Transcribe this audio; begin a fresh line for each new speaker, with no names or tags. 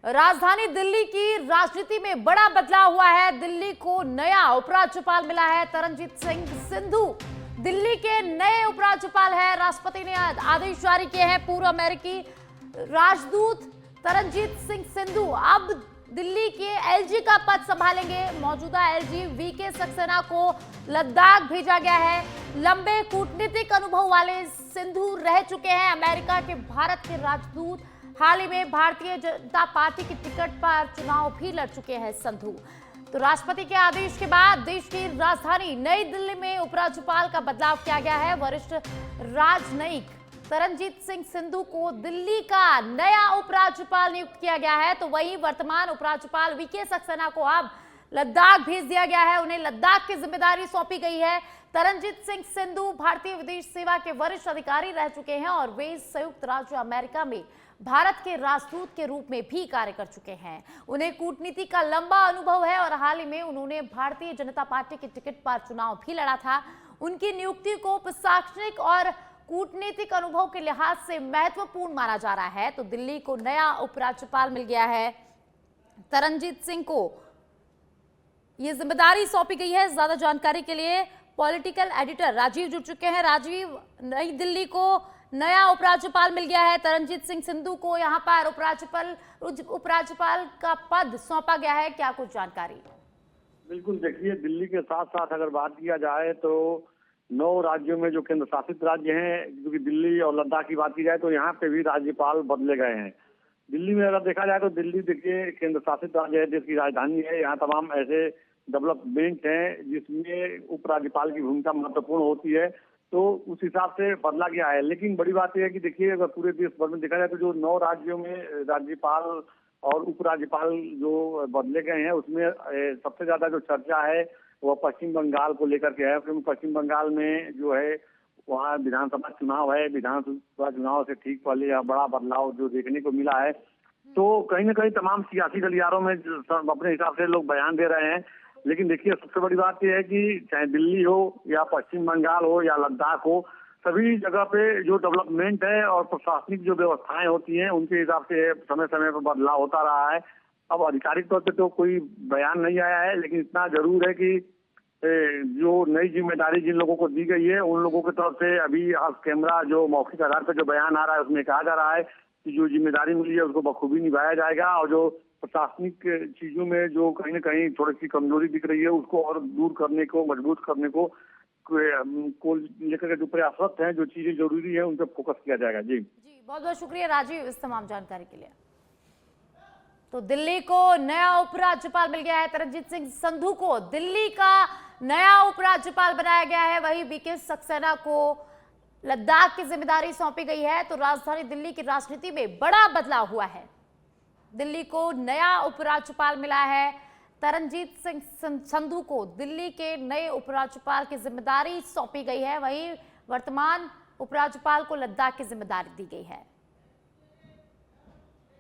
राजधानी दिल्ली की राजनीति में बड़ा बदलाव हुआ है। दिल्ली को नया उपराज्यपाल मिला है। तरनजीत सिंह संधू दिल्ली के नए उपराज्यपाल है। राष्ट्रपति ने आदेश जारी किए हैं। पूर्व अमेरिकी राजदूत तरनजीत सिंह संधू अब दिल्ली के एलजी का पद संभालेंगे। मौजूदा एलजी वीके सक्सेना को लद्दाख भेजा गया है। लंबे कूटनीतिक अनुभव वाले सिंधु रह चुके हैं अमेरिका के भारत के राजदूत। हाल ही में भारतीय जनता पार्टी की टिकट पर चुनाव भी लड़ चुके हैं संधू। तो राष्ट्रपति के आदेश के बाद देश की राजधानी नई दिल्ली में उपराज्यपाल का बदलाव किया गया है। वरिष्ठ राजनयिक तरनजीत सिंह संधू को दिल्ली का नया उपराज्यपाल नियुक्त किया गया है। तो वहीं वर्तमान उपराज्यपाल वीके सक्सेना को अब लद्दाख भेज दिया गया है। उन्हें लद्दाख की जिम्मेदारी सौंपी गई है। तरनजीत सिंह संधू भारतीय विदेश सेवा के वरिष्ठ अधिकारी रह चुके हैं और वे संयुक्त राज्य अमेरिका में भारत के राजदूत के रूप में भी कार्य कर चुके हैं। उन्हें कूटनीति का लंबा अनुभव है और हाल ही में उन्होंने भारतीय जनता पार्टी की टिकट पर चुनाव भी लड़ा था। उनकी नियुक्ति को प्रशासनिक और कूटनीतिक अनुभव के लिहाज से महत्वपूर्ण माना जा रहा है। तो दिल्ली को नया उपराज्यपाल मिल गया है। तरनजीत सिंह को यह जिम्मेदारी सौंपी गई है। ज्यादा जानकारी के लिए पॉलिटिकल एडिटर राजीव जुड़ चुके हैं। राजीव, नई दिल्ली को नया उपराज्यपाल मिल गया है। तरनजीत सिंह संधू को यहां पर उपराज्यपाल का पद सौंपा गया है। क्या कुछ जानकारी?
बिल्कुल, देखिए, दिल्ली के साथ साथ अगर बात किया जाए तो 9 राज्यों में जो केंद्र शासित राज्य हैं, क्योंकि दिल्ली और लद्दाख की बात की जाए तो यहाँ पे भी राज्यपाल बदले गए हैं। दिल्ली में अगर देखा जाए तो दिल्ली, देखिए, केंद्र शासित राज्य है, देश की राजधानी है। यहाँ तमाम ऐसे डेवलपमेंट हैं जिसमें उपराज्यपाल की भूमिका महत्वपूर्ण होती है, तो उस हिसाब से बदला गया है। लेकिन बड़ी बात यह है कि देखिए, अगर पूरे देश भर में देखा जाए तो जो 9 राज्यों में राज्यपाल और उपराज्यपाल जो बदले गए हैं उसमें सबसे ज्यादा जो चर्चा है वह पश्चिम बंगाल को लेकर के है, क्योंकि पश्चिम बंगाल में जो है वहाँ विधानसभा चुनाव है। विधानसभा चुनाव से ठीक पहले यह बड़ा बदलाव जो देखने को मिला है। तो कहीं ना कहीं तमाम सियासी गलियारों में अपने हिसाब से लोग बयान दे रहे हैं। लेकिन देखिए, सबसे बड़ी बात यह है कि चाहे दिल्ली हो या पश्चिम बंगाल हो या लद्दाख हो, सभी जगह पे जो डेवलपमेंट है और प्रशासनिक जो व्यवस्थाएं होती हैं उनके हिसाब से समय समय पर बदलाव होता रहा है। अब आधिकारिक तौर पे तो कोई बयान नहीं आया है, लेकिन इतना जरूर है कि जो नई जिम्मेदारी जिन लोगों को दी गई है उन लोगों की तरफ से अभी ऑफ कैमरा जो मौखिक आधार पर जो बयान आ रहा है उसमें कहा जा रहा है कि जो जिम्मेदारी मिली है उसको बखूबी निभाया जाएगा और जो प्रशासनिक चीजों में जो कहीं न कहीं थोड़ी सी कमजोरी दिख रही है उसको और दूर करने को, मजबूत करने को लेकर के जो प्रयासरत हैं, जो चीजें जरूरी है उन पर फोकस किया जाएगा। जी
बहुत बहुत शुक्रिया राजीव इस तमाम जानकारी के लिए। तो दिल्ली को नया उपराज्यपाल मिल गया है। तरनजीत सिंह संधू को दिल्ली का नया उपराज्यपाल बनाया गया है। वहीं वीके सक्सेना को लद्दाख की जिम्मेदारी सौंपी गई है। तो राजधानी दिल्ली की राजनीति में बड़ा बदलाव हुआ है। दिल्ली को नया उपराज्यपाल मिला है। तरनजीत सिंह संधू को दिल्ली के नए उपराज्यपाल की जिम्मेदारी सौंपी गई है। वहीं वर्तमान उपराज्यपाल को लद्दाख की जिम्मेदारी दी गई है।